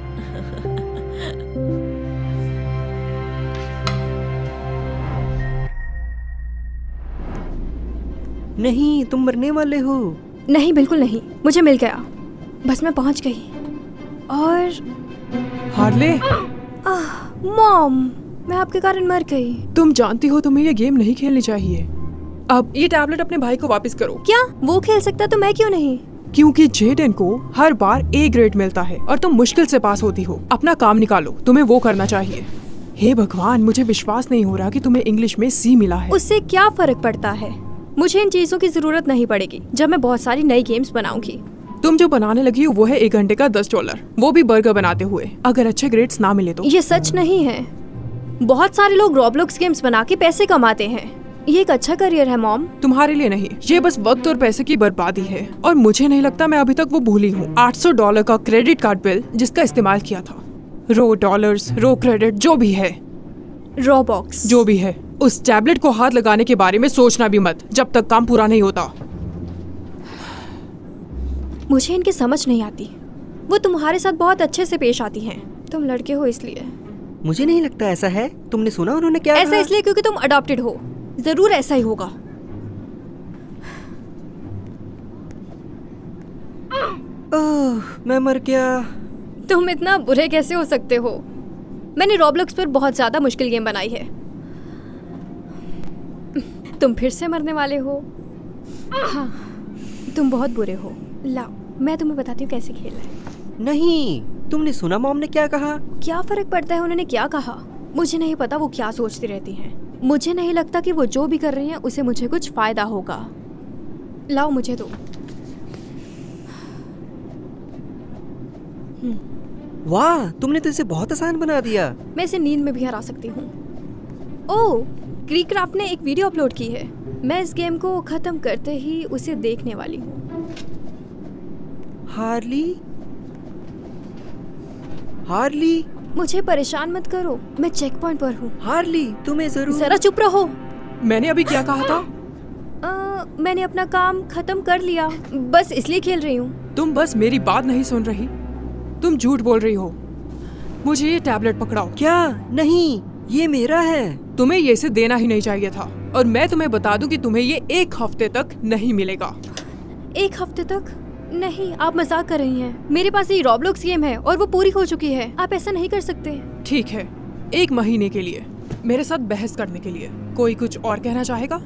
नहीं, तुम मरने वाले हो। नहीं, बिल्कुल नहीं, मुझे मिल गया। बस मैं पहुंच गई और हार्ले, मॉम, मैं आपके कारण मर गई। तुम जानती हो तुम्हें ये गेम नहीं खेलनी चाहिए। अब ये टैबलेट अपने भाई को वापस करो। क्या वो खेल सकता तो मैं क्यों नहीं? क्योंकि जेडन को हर बार ए ग्रेड मिलता है और तुम मुश्किल से पास होती हो। अपना काम निकालो, तुम्हें वो करना चाहिए। हे भगवान, मुझे विश्वास नहीं हो रहा कि तुम्हें इंग्लिश में सी मिला है। उससे क्या फर्क पड़ता है? मुझे इन चीजों की जरूरत नहीं पड़ेगी जब मैं बहुत सारी नई गेम्स बनाऊंगी। तुम जो बनाने लगी हो वो है 1 घंटे का $10, वो भी बर्गर बनाते हुए। अगर अच्छे ग्रेड्स ना मिले तो। ये सच नहीं है। बहुत सारे लोग रॉब्लॉक्स गेम्स बना के पैसे कमाते हैं। ये एक अच्छा करियर है मॉम। तुम्हारे लिए नहीं, ये बस वक्त और पैसे की बर्बादी है। और मुझे नहीं लगता मैं अभी तक वो भूली हूँ। $800 का क्रेडिट कार्ड बिल जिसका इस्तेमाल किया था। रो डॉलर्स, रो क्रेडिट, जो भी है, रॉबॉक्स जो भी है, उस टैबलेट को हाथ लगाने के बारे में सोचना भी मत जब तक काम पूरा नहीं होता। मुझे इनकी समझ नहीं आती। वो तुम्हारे साथ बहुत अच्छे से पेश आती हैं। तुम लड़के हो इसलिए। मुझे नहीं लगता ऐसा है। तुमने सुना उन्होंने क्या ऐसा इसलिए क्योंकि तुम अडॉप्टेड हो। जरूर ऐसा ही होगा। ओह, मैं मर गया। तुम इतना बुरे कैसे हो सकते हो? मैंने रॉब्लॉक्स पर बहुत ज्यादा मुश्किल गेम बनाई है। तुम फिर से मरने वाले हो। हाँ, तुम बहुत बुरे हो। लाओ, मैं तुम्हें बताती हूँ कैसे खेलना है। नहीं, तुमने सुना मॉम ने क्या कहा? क्या फर्क पड़ता है उन्होंने क्या कहा? मुझे नहीं पता वो क्या सोचती रहती हैं। मुझे नहीं लगता कि वो जो भी कर रही हैं उसे मुझे कुछ फायदा होगा। लाओ, मुझे दो। वाह, तुमने तो इसे बहुत आसान बना दिया। मैं इसे नींद में भी हरा सकती हूँ। ओह, क्रीक्राफ्ट ने एक वीडियो अपलोड की है। मैं इस गेम को खत्म करते ही उसे देखने वाली हूँ। हार्ली, हार्ली, मुझे परेशान मत करो, मैं चेक पॉइंट पर हूँ। हार्ली, तुम्हें जरूर। जरा चुप रहो। मैंने अभी क्या कहा था? मैंने अपना काम खत्म कर लिया, बस इसलिए खेल रही हूँ। तुम बस मेरी बात नहीं सुन रही, तुम झूठ बोल रही हो। मुझे ये टैबलेट पकड़ाओ। क्या? नहीं, ये मेरा है। तुम्हें ये इसे देना ही नहीं चाहिए था, और मैं तुम्हें बता दूं कि तुम्हें ये 1 हफ्ते तक नहीं मिलेगा। 1 हफ्ते तक? नहीं, आप मजाक कर रही हैं। मेरे पास ये रॉब्लॉक्स गेम है और वो पूरी हो चुकी है। आप ऐसा नहीं कर सकते। ठीक है, 1 महीने के लिए मेरे साथ बहस करने के लिए। कोई कुछ और कहना चाहेगा?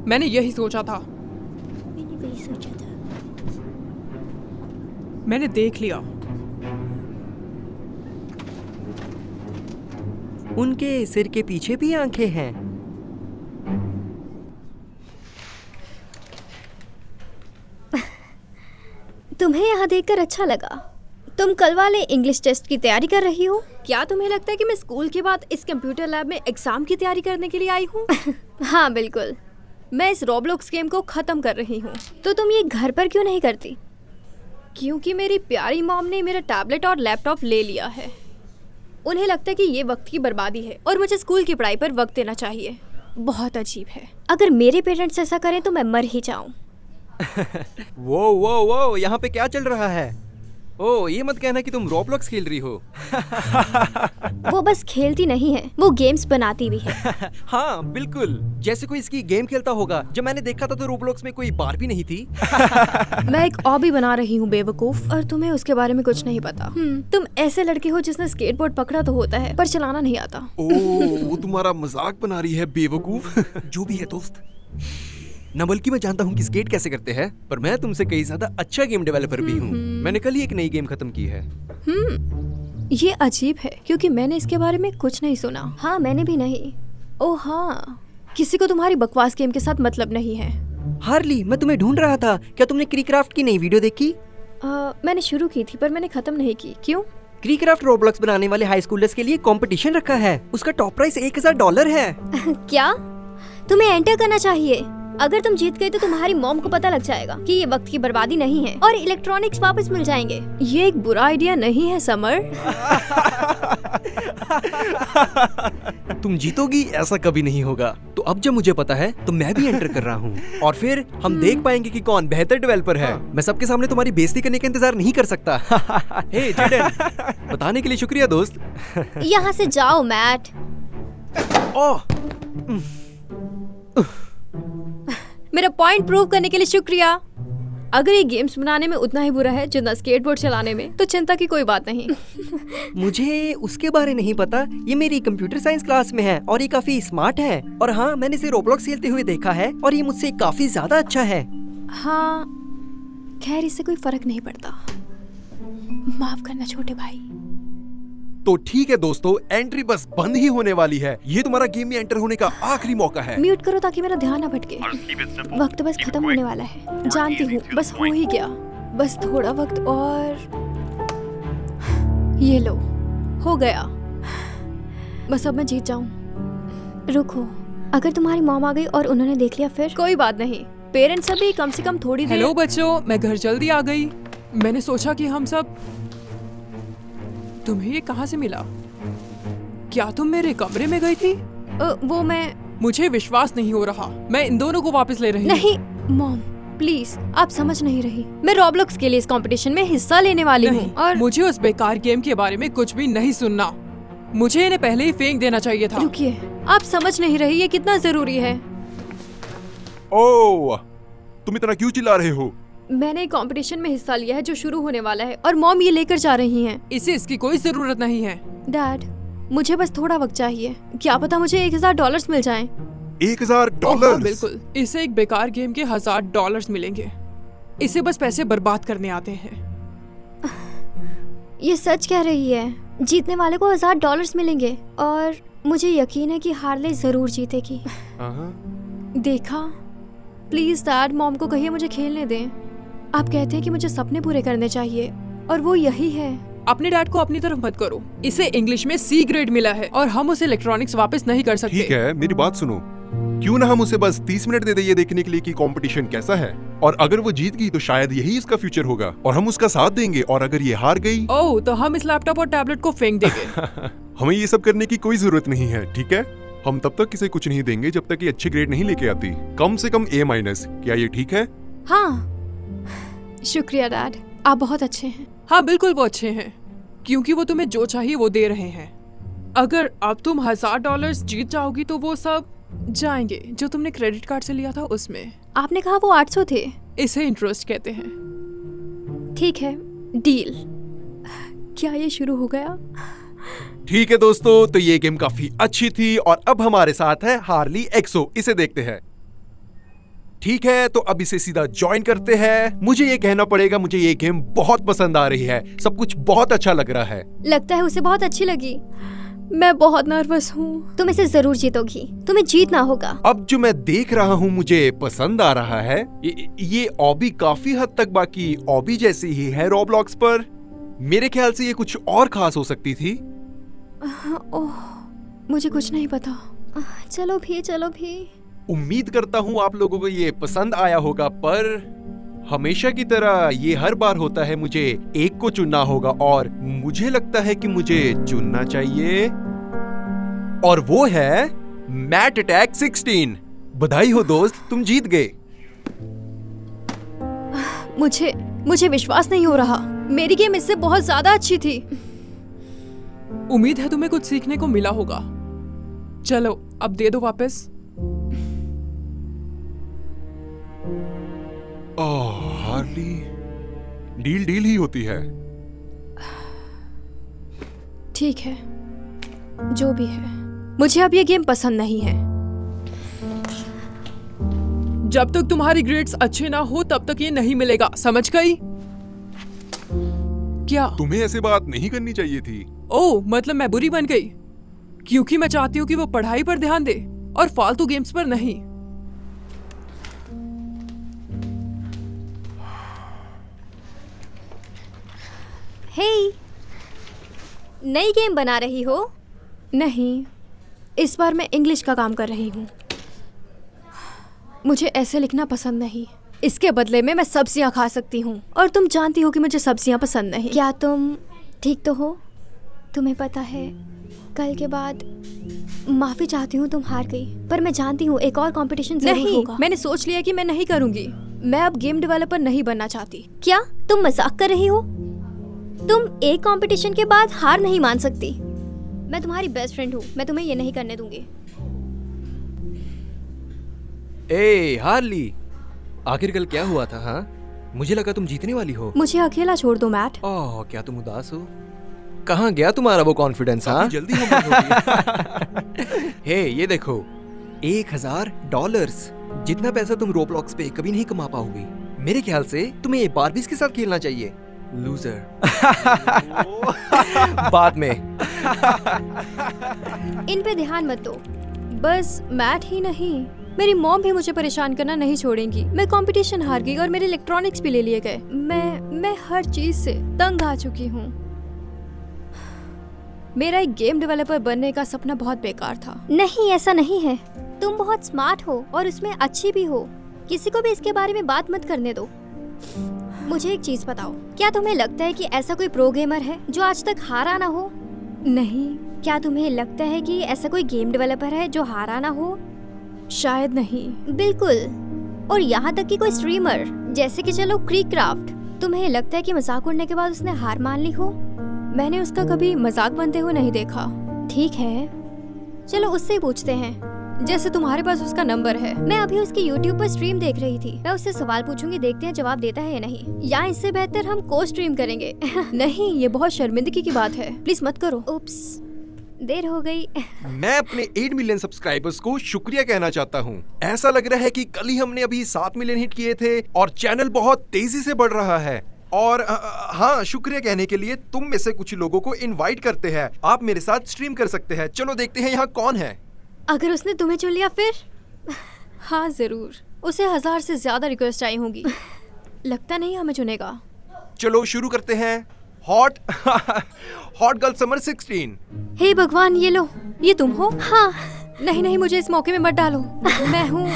मैंने यही सोचा था। मैंने देख लिया। उनके सिर के पीछे भी आंखें हैं। तुम्हें यहाँ देखकर अच्छा लगा। तुम कल वाले इंग्लिश टेस्ट की तैयारी कर रही हो? क्या तुम्हें लगता है कि मैं स्कूल के बाद इस कंप्यूटर लैब में एग्जाम की तैयारी करने के लिए आई हूँ? हाँ बिल्कुल, मैं इस रॉब्लॉक्स गेम को खत्म कर रही हूँ। तो तुम ये घर पर क्यों नहीं करती? क्योंकि मेरी प्यारी मॉम ने मेरा टैबलेट और लैपटॉप ले लिया है। उन्हें लगता है कि ये वक्त की बर्बादी है और मुझे स्कूल की पढ़ाई पर वक्त देना चाहिए। बहुत अजीब है। अगर मेरे पेरेंट्स ऐसा करें तो मैं मर ही जाऊं। वो यहाँ पे क्या चल रहा है? ओह, ये मत कहना कि तुम रॉब्लॉक्स खेल रही हो। वो बस खेलती नहीं है, वो गेम्स बनाती भी है। हाँ बिल्कुल, जैसे कोई इसकी गेम खेलता होगा। जब मैंने देखा था तो रॉब्लॉक्स में कोई बार भी नहीं थी। मैं एक हॉबी बना रही हूँ बेवकूफ, और तुम्हें उसके बारे में कुछ नहीं पता। तुम ऐसे लड़के हो जिसने स्केटबोर्ड पकड़ा तो होता है पर चलाना नहीं आता। ओह, वो तुम्हारा मजाक बना रही है बेवकूफ। जो भी है दोस्त, न बल्कि मैं जानता हूँ कि स्केट कैसे करते हैं, पर मैं तुमसे कई ज्यादा अच्छा गेम डेवलपर भी हूँ। मैंने कल ही एक नई गेम खत्म की है। ये अजीब है क्योंकि मैंने इसके बारे में कुछ नहीं सुना। हाँ, मैंने भी नहीं। ओह हाँ, किसी को तुम्हारी बकवास गेम के साथ मतलब नहीं है। हार्ली, मैं तुम्हें ढूंढ रहा था। क्या तुमने क्रीक्राफ्ट की नई वीडियो देखी? मैंने शुरू की थी पर मैंने खत्म नहीं की। क्यों? क्रीक्राफ्ट रॉब्लॉक्स बनाने वाले हाई स्कूलर्स के लिए कंपटीशन रखा है। उसका टॉप प्राइस $1000 है। क्या? तुम्हें एंटर करना चाहिए। अगर तुम जीत गए तो तुम्हारी मॉम को पता लग जाएगा कि ये वक्त की बर्बादी नहीं है और इलेक्ट्रॉनिक्स वापस मिल जाएंगे। ये एक बुरा आइडिया नहीं है समर। तुम जीतोगी ऐसा कभी नहीं होगा। तो अब जब मुझे पता है तो मैं भी एंटर कर रहा हूँ, और फिर हम देख पाएंगे कि कौन बेहतर डेवलपर है। मैं सबके सामने तुम्हारी बेइज्जती करने का इंतजार नहीं कर सकता। हे जेडन, बताने के लिए शुक्रिया दोस्त। यहाँ से जाओ मैट। मेरा पॉइंट प्रूव करने के लिए शुक्रिया। अगर ये गेम्स बनाने में उतना ही बुरा है जितना स्केटबोर्ड चलाने में, तो चिंता की कोई बात नहीं। मुझे उसके बारे नहीं पता। ये मेरी कंप्यूटर साइंस क्लास में है और ये काफी स्मार्ट है। और हाँ, मैंने इसे रॉब्लॉक्स खेलते हुए देखा है और ये मुझसे काफी ज्यादा अच्छा है। हाँ, खैर इससे कोई फर्क नहीं पड़ता। माफ करना छोटे भाई। तो ठीक है दोस्तों, एंट्री बस बंद ही होने वाली है। ये तुम्हारा गेम में एंटर होने का आखिरी मौका है। म्यूट करो ताकि मेरा ध्यान न भटके। वक्त बस खत्म होने वाला है। जानती हूँ, बस हो ही गया। बस थोड़ा वक्त और। ये लो, हो गया। बस अब मैं जीत जाऊँ। रुको, अगर तुम्हारी मॉम आ गई और उन्होंने देख लिया फिर? कोई बात नहीं, पेरेंट्स अभी कम से कम थोड़ी देर। हेलो बच्चों, मैं घर जल्दी आ गई। मैंने सोचा कि हम सब। तुम्हें ये कहाँ से मिला? क्या तुम मेरे कमरे में गई थी? वो मैं। मुझे विश्वास नहीं हो रहा। मैं इन दोनों को वापस ले रही हूँ। नहीं मॉम, प्लीज, आप समझ नहीं रही। मैं रॉब्लॉक्स के लिए इस कंपटीशन में हिस्सा लेने वाली हूँ और मुझे उस बेकार गेम के बारे में कुछ भी नहीं सुनना। मुझे इन्हें पहले ही फेंक देना चाहिए था। रुकिए, आप समझ नहीं रही ये कितना जरूरी है। ओह, तुम इतना क्यों चिल्ला रहे हो? मैंने एक कंपटीशन में हिस्सा लिया है जो शुरू होने वाला है और मॉम ये लेकर जा रही हैं। इसे इसकी कोई जरूरत नहीं है। डैड, मुझे बस थोड़ा वक्त चाहिए। क्या पता मुझे $1000 मिल जाएं। $1000? बिल्कुल, इसे एक बेकार गेम के $1000 मिलेंगे। इसे बस पैसे बर्बाद करने आते हैं। ये सच कह रही है। जीतने वाले को $1000 मिलेंगे और मुझे यकीन है कि हार्ले जरूर जीतेगी। देखा, प्लीज डैड, मॉम को कहिए मुझे खेलने दें। आप कहते हैं कि मुझे सपने पूरे करने चाहिए और वो यही है। अपने डैड को अपनी तरफ मत करो। इसे इंग्लिश में C ग्रेड मिला है और हम उसे इलेक्ट्रॉनिक्स वापस नहीं कर सकते। ठीक है, मेरी बात सुनो। क्यों ना हम उसे बस 30 मिनट दे दे ये देखने के लिए कि कंपटीशन कैसा है, और अगर वो जीत गई तो शायद यही इसका फ्यूचर होगा और हम उसका साथ देंगे, और अगर ये हार गई ओह, तो हम इस लैपटॉप और टैबलेट को फेंक देंगे। हमें ये सब करने की कोई जरूरत नहीं है, ठीक है? हम तब तक किसे कुछ नहीं देंगे जब तक ये अच्छे ग्रेड नहीं लेके आती, कम से कम A-। क्या ये ठीक है? हाँ, शुक्रिया डैड, आप बहुत अच्छे हैं। हाँ बिल्कुल, वो अच्छे हैं, क्योंकि वो तुम्हें जो चाहिए वो दे रहे हैं। अगर अब तुम $1000 जीत जाओगी तो वो सब जाएंगे जो तुमने क्रेडिट कार्ड से लिया था उसमें। आपने कहा वो 800 थे। इसे इंटरेस्ट कहते हैं। ठीक है, डील। क्या ये शुरू हो गया? ठीक है दोस्तों, तो ये गेम काफी अच्छी थी और अब हमारे साथ है हार्ली एक्सो, इसे देखते हैं। ठीक है, तो अब इसे सीधा ज्वाइन करते हैं। मुझे ये कहना पड़ेगा, मुझे ये गेम बहुत पसंद आ रही है, सब कुछ बहुत अच्छा लग रहा है। लगता है उसे बहुत अच्छी लगी। मैं बहुत नर्वस हूँ। तुम इसे जरूर जीतोगी, तुम्हें जीतना होगा। अब जो मैं देख रहा हूँ मुझे पसंद आ रहा है। ये ऑबी काफी हद तक बाकी ऑबी जैसी ही है रोब्लॉक्स पर। मेरे ख्याल से ये कुछ और खास हो सकती थी। ओह, मुझे कुछ नहीं पता। चलो भी। उम्मीद करता हूँ आप लोगों को ये पसंद आया होगा, पर हमेशा की तरह ये हर बार होता है, मुझे एक को चुनना होगा और मुझे लगता है कि मुझे चुनना चाहिए, और वो है मैट अटैक 16। बधाई हो दोस्त, तुम जीत गए। मुझे विश्वास नहीं हो रहा। मेरी गेम इससे बहुत ज्यादा अच्छी थी। उम्मीद है तुम्हें कुछ सीखने को मिला होगा। चलो अब दे दो वापस। हार्ली, डील ही होती है। ठीक है, जो भी है, मुझे अब ये गेम पसंद नहीं है। जब तक तुम्हारी ग्रेड्स अच्छे ना हो तब तक ये नहीं मिलेगा, समझ गई? क्या तुम्हें ऐसे बात नहीं करनी चाहिए थी? ओह, मतलब मैं बुरी बन गई? क्योंकि मैं चाहती हूँ कि वो पढ़ाई पर ध्यान दे और फालतू गेम्स पर नहीं। हे, नई गेम बना रही हो? नहीं, इस बार मैं इंग्लिश का काम कर रही हूँ। मुझे ऐसे लिखना पसंद नहीं। इसके बदले में मैं सब्जियाँ खा सकती हूँ, और तुम जानती हो कि मुझे सब्जियाँ पसंद नहीं। क्या तुम ठीक तो हो? तुम्हें पता है, कल के बाद माफी चाहती हूँ, तुम हार गई, पर मैं जानती हूँ एक और कंपटीशन जरूर होगा। मैंने सोच लिया कि मैं नहीं करूँगी। मैं अब गेम डेवलपर नहीं बनना चाहती। क्या तुम मजाक कर रही हो? तुम एक कंपटीशन के बाद हार नहीं मान सकती। मैं तुम्हारी बेस्ट फ्रेंड हूँ, मैं तुम्हें ये नहीं करने दूंगी। ए हार्ली, आखिर कल क्या हुआ था? हाँ, मुझे लगा तुम जीतने वाली हो। मुझे अकेला छोड़ दो मैट। ओह, क्या तुम उदास हो? कहाँ गया तुम्हारा वो कॉन्फिडेंस? हाँ, जल्दी हे, ये देखो, $1000। जितना पैसा तुम रोब्लॉक्स पे कभी नहीं कमा पाओगी। मेरे ख्याल से तुम्हें ये बारबीज के साथ खेलना चाहिए, लूजर। बाद में। इन पे ध्यान मत दो। बस मैट ही नहीं, मेरी मॉम भी मुझे परेशान करना नहीं छोड़ेंगी। मैं कंपटीशन हार गई और मेरे इलेक्ट्रॉनिक्स भी ले लिए गए। मैं हर चीज से तंग आ चुकी हूँ। मेरा एक गेम डेवलपर बनने का सपना बहुत बेकार था। नहीं, ऐसा नहीं है। तुम बहुत स्मार्ट हो और उसमें अच्छी भी हो। किसी को भी इसके बारे में बात मत करने दो। मुझे एक चीज बताओ, क्या तुम्हें लगता है कि ऐसा कोई प्रो गेमर है जो आज तक हारा ना हो? नहीं। क्या तुम्हें लगता है कि ऐसा कोई गेम डेवलपर है जो हारा ना हो? शायद नहीं। बिल्कुल। और यहाँ तक कि कोई स्ट्रीमर, जैसे कि चलो क्रीक्राफ्ट, तुम्हें लगता है कि मजाक उड़ने के बाद उसने हार मान ली हो? मैंने उसका कभी मजाक बनते हुए नहीं देखा। ठीक है, चलो उससे ही पूछते हैं। जैसे तुम्हारे पास उसका नंबर है। मैं अभी उसकी YouTube पर स्ट्रीम देख रही थी। मैं उससे सवाल पूछूंगी, देखते हैं जवाब देता है या नहीं। या इससे बेहतर हम को स्ट्रीम करेंगे। नहीं, ये बहुत शर्मिंदगी की बात है, प्लीज मत करो। उप्स, देर हो गई। मैं अपने 8 मिलियन सब्सक्राइबर्स को शुक्रिया कहना चाहता हूँ। ऐसा लग रहा है कि कल ही हमने अभी 7 मिलियन हिट किए थे और चैनल बहुत तेजी से बढ़ रहा है। और हाँ, शुक्रिया कहने के लिए तुम में से कुछ लोगों को इनवाइट करते हैं। आप मेरे साथ स्ट्रीम कर सकते हैं। चलो देखते हैं यहाँ कौन है। अगर उसने तुम्हें चुन लिया फिर? हाँ जरूर, उसे 1000 से ज्यादा रिक्वेस्ट आई होंगी। लगता नहीं हमें चुनेगा। चलो शुरू करते हैं। Hot girl summer 16। हे भगवान, ये लो, ये तुम हो? हाँ, नहीं नहीं, मुझे इस मौके में मत डालो। मैं हूँ।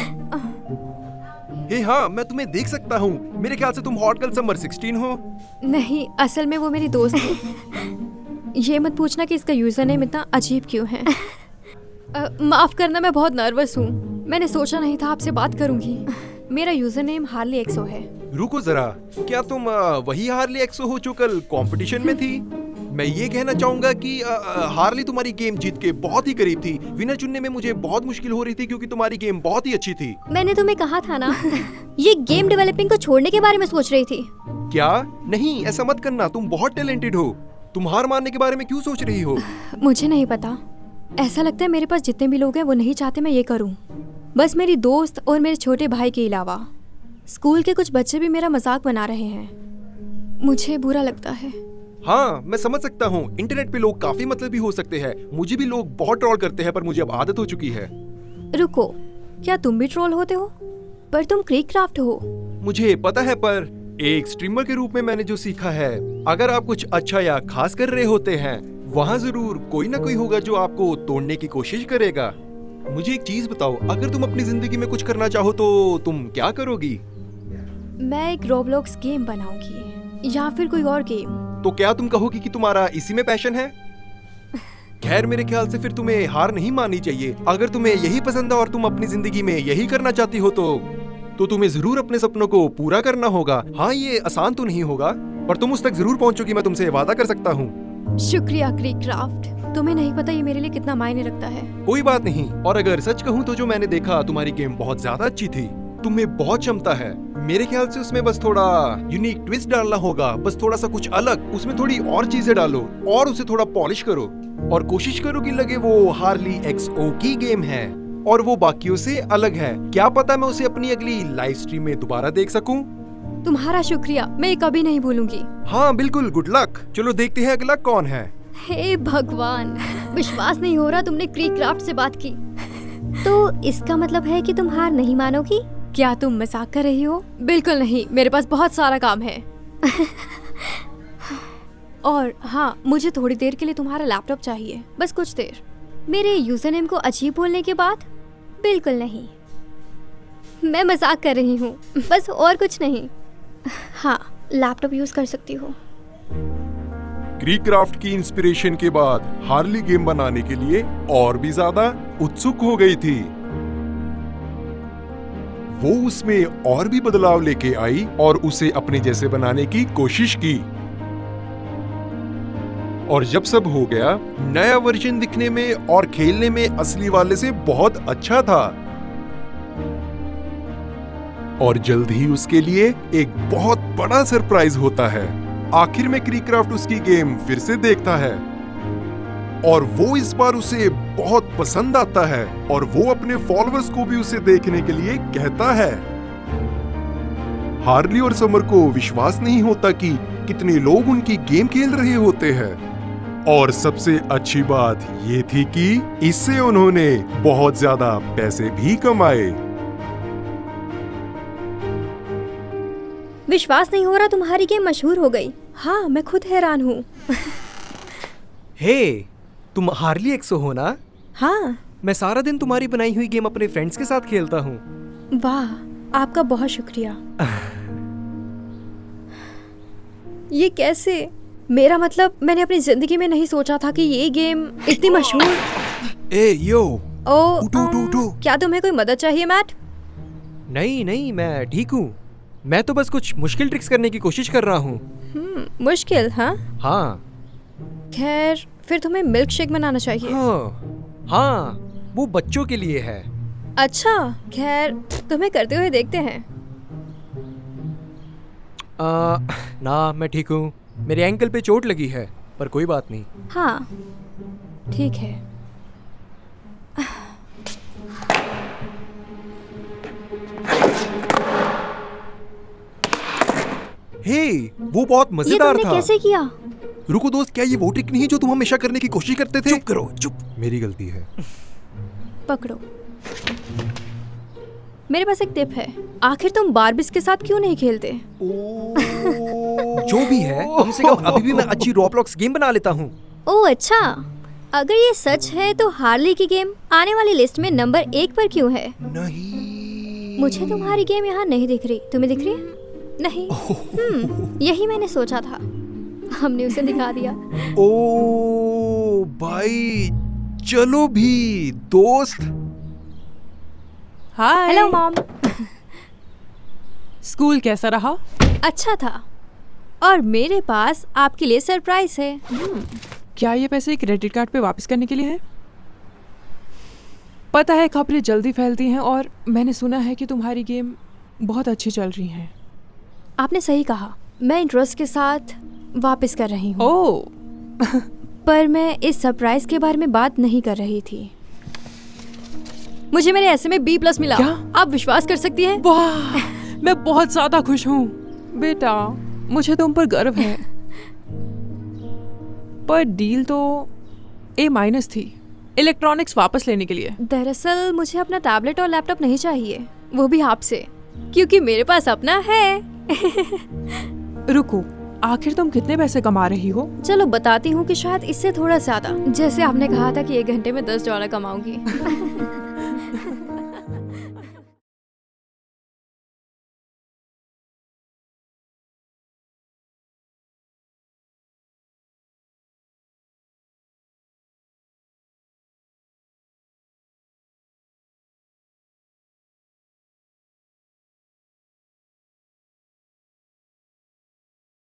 हे हाँ, मैं तुम्हें देख सकता हूँ। मेरे ख्याल से तुम हॉट गर्ल समर 16 हो। नहीं, असल में वो मेरी दोस्त है। ये मत पूछना कि इसका यूजर नेम इतना अजीब क्यों है। माफ करना, मैं बहुत नर्वस हूँ। मैंने सोचा नहीं था आपसे बात करूंगी। मेरा यूजर नेम हार्ली एक्सो है। रुको जरा, क्या तुम वही हार्ली एक्सो हो जो कल कंपटीशन में थी? मैं ये कहना चाहूंगा कि हार्ली तुम्हारी गेम जीत के बहुत ही करीब थी। विनर चुनने में मुझे बहुत मुश्किल हो रही थी क्योंकि तुम्हारी गेम बहुत ही अच्छी थी। मैंने तुम्हें कहा था ना, ये गेम डेवलपिंग को छोड़ने के बारे में सोच रही थी। क्या? नहीं, ऐसा मत करना, तुम बहुत टैलेंटेड हो। तुम हार मानने के बारे में क्यों सोच रही हो? मुझे नहीं पता, ऐसा लगता है मेरे पास जितने भी लोग हैं वो नहीं चाहते मैं ये करूं। बस मेरी दोस्त और मेरे छोटे भाई के अलावा स्कूल के कुछ बच्चे भी मेरा मजाक बना रहे हैं। मुझे बुरा लगता है। हाँ, मैं समझ सकता हूँ। इंटरनेट पे लोग काफी मतलबी हो सकते हैं। मुझे भी लोग बहुत ट्रोल करते हैं, पर मुझे अब आदत हो चुकी है। रुको, क्या तुम भी ट्रोल होते हो? पर तुम क्रिकक्राफ्ट हो। मुझे पता है, पर एक स्ट्रीमर के रूप में मैंने जो सीखा है, अगर आप कुछ अच्छा या खास कर रहे होते हैं, वहाँ जरूर कोई ना कोई होगा जो आपको तोड़ने की कोशिश करेगा। मुझे एक चीज बताओ, अगर तुम अपनी जिंदगी में कुछ करना चाहो तो तुम क्या करोगी? मैं एक रोब्लॉक्स गेम बनाऊंगी या फिर कोई और गेम। तो क्या तुम कहोगी कि तुम्हारा इसी में पैशन है? खैर, मेरे ख्याल से फिर तुम्हें हार नहीं माननी चाहिए। अगर तुम्हें यही पसंद है और तुम अपनी जिंदगी में यही करना चाहती हो तो तुम्हें जरूर अपने सपनों को पूरा करना होगा। हाँ, ये आसान तो नहीं होगा, पर तुम उस तक जरूर पहुंचोगी, मैं तुमसे वादा कर सकता हूँ। शुक्रिया क्रिकक्राफ्ट, तुम्हें नहीं पता ये मेरे लिए कितना मायने रखता है। कोई बात नहीं, और अगर सच कहूँ तो जो मैंने देखा, तुम्हारी गेम बहुत ज्यादा अच्छी थी। तुम्हें बहुत क्षमता है। मेरे ख्याल से उसमें बस थोड़ा यूनिक ट्विस्ट डालना होगा, बस थोड़ा सा कुछ अलग। उसमें थोड़ी और चीजें डालो और उसे थोड़ा पॉलिश करो और कोशिश करो कि लगे वो हार्ली एक्सओ की गेम है और वो बाकियों से अलग है। क्या पता मैं उसे अपनी अगली लाइव स्ट्रीम में दोबारा देख सकूं। तुम्हारा शुक्रिया, मैं ये कभी नहीं भूलूंगी। हाँ बिल्कुल, गुड लक। चलो देखते हैं अगला कौन है। हे भगवान, विश्वास नहीं हो रहा तुमने क्रिकक्राफ्ट से बात की। तो इसका मतलब है कि तुम हार नहीं मानोगी? क्या तुम मजाक कर रही हो? बिल्कुल नहीं, मेरे पास बहुत सारा काम है। और हाँ, मुझे थोड़ी देर के लिए तुम्हारा लैपटॉप चाहिए, बस कुछ देर। मेरे यूजर नेम को अजीब बोलने के बाद? बिल्कुल नहीं, मैं मजाक कर रही हूँ, बस और कुछ नहीं। हाँ, लैपटॉप यूज कर सकती हो। क्रिकक्राफ्ट की इंस्पिरेशन के बाद हार्ली गेम बनाने के लिए और भी ज्यादा उत्सुक हो गई थी। वो उसमें और भी बदलाव लेके आई और उसे अपने जैसे बनाने की कोशिश की। और जब सब हो गया, नया वर्जन दिखने में और खेलने में असली वाले से बहुत अच्छा था। और जल्द ही उसके लिए एक बहुत बड़ा सरप्राइज होता है। आखिर में क्रिकक्राफ्ट उसकी गेम फिर से देखता है और वो इस बार उसे बहुत पसंद आता है और वो अपने फॉलोअर्स को भी उसे देखने के लिए कहता है। हार्ली और समर को विश्वास नहीं होता कि कितने लोग उनकी गेम खेल रहे होते हैं। और सबसे अच्छी बात ये थी कि इससे उन्होंने बहुत ज्यादा पैसे भी कमाए। विश्वास नहीं हो रहा तुम्हारी गेम मशहूर हो गई। हाँ, मैं खुद हैरान हूँ। हे, तुम हार्ली एक्सो हो ना? हाँ। मैं सारा दिन तुम्हारी बनाई हुई गेम अपने फ्रेंड्स के साथ खेलता हूँ। वाह, आपका बहुत शुक्रिया। ये कैसे? मेरा मतलब, मैंने अपनी जिंदगी में नहीं सोचा था कि ये गेम इतनी मशहूर। ए यो, उठो। क्या तुम्हें कोई मदद चाहिए मैट? नहीं नहीं, मैं ठीक हूँ। मैं तो बस कुछ मुश्किल ट्रिक्स करने की कोशिश कर रहा हूँ। मुश्किल? हाँ हाँ। खैर, फिर तुम्हें मिल्क शेक बनाना चाहिए। हाँ, वो बच्चों के लिए है। अच्छा, खैर तुम्हें करते हुए देखते हैं। ना, मैं ठीक हूँ। मेरे एंकल पे चोट लगी है, पर कोई बात नहीं। हाँ, ठीक है। हे, वो बहुत मजेदार था। कैसे किया? रुको दोस्त, क्या ये वो ट्रिक नहीं जो तुम हमेशा करने की कोशिश करते थे? चुप करो, चुप। मेरी गलती है। पकड़ो। मेरे पास एक टिप है। आखिर तुम बारबिस के साथ क्यों नहीं खेलते? जो भी है, कम से कम अभी भी मैं अच्छी रोब्लॉक्स गेम बना लेता हूँ। ओह अच्छा, अगर ये सच है तो हार्ली की गेम आने वाली लिस्ट में नंबर 1 पर क्यों है? नहीं, मुझे तुम्हारी गेम यहाँ नहीं दिख रही। तुम्हें दिख रही है? नहीं। यही मैंने सोचा था। हमने उसे दिखा दिया। ओ भाई, चलो भी दोस्त। हाय। Hello mom. स्कूल कैसा रहा? अच्छा था, और मेरे पास आपके लिए सरप्राइज है। क्या ये पैसे क्रेडिट कार्ड पे वापस करने के लिए है? पता है खबरें जल्दी फैलती हैं और मैंने सुना है कि तुम्हारी गेम बहुत अच्छी चल रही है। आपने सही कहा, मैं इंटरेस्ट के साथ वापस कर रही हूँ। ओह। पर मैं इस सरप्राइज के बारे में बात नहीं कर रही थी। मुझे मेरे ऐसे में B+ मिला। क्या? आप विश्वास कर सकती हैं? वाह, मैं बहुत ज्यादा खुश हूँ बेटा, मुझे तुम पर गर्व है। पर डील तो A- थी, इलेक्ट्रॉनिक्स वापस लेने के लिए। दरअसल मुझे अपना टैबलेट और लैपटॉप नहीं चाहिए, वो भी आपसे, क्योंकि मेरे पास अपना है। रुको, आखिर तुम कितने पैसे कमा रही हो? चलो बताती हूँ कि शायद इससे थोड़ा ज्यादा। जैसे आपने कहा था कि 1 घंटे में $10 कमाऊंगी।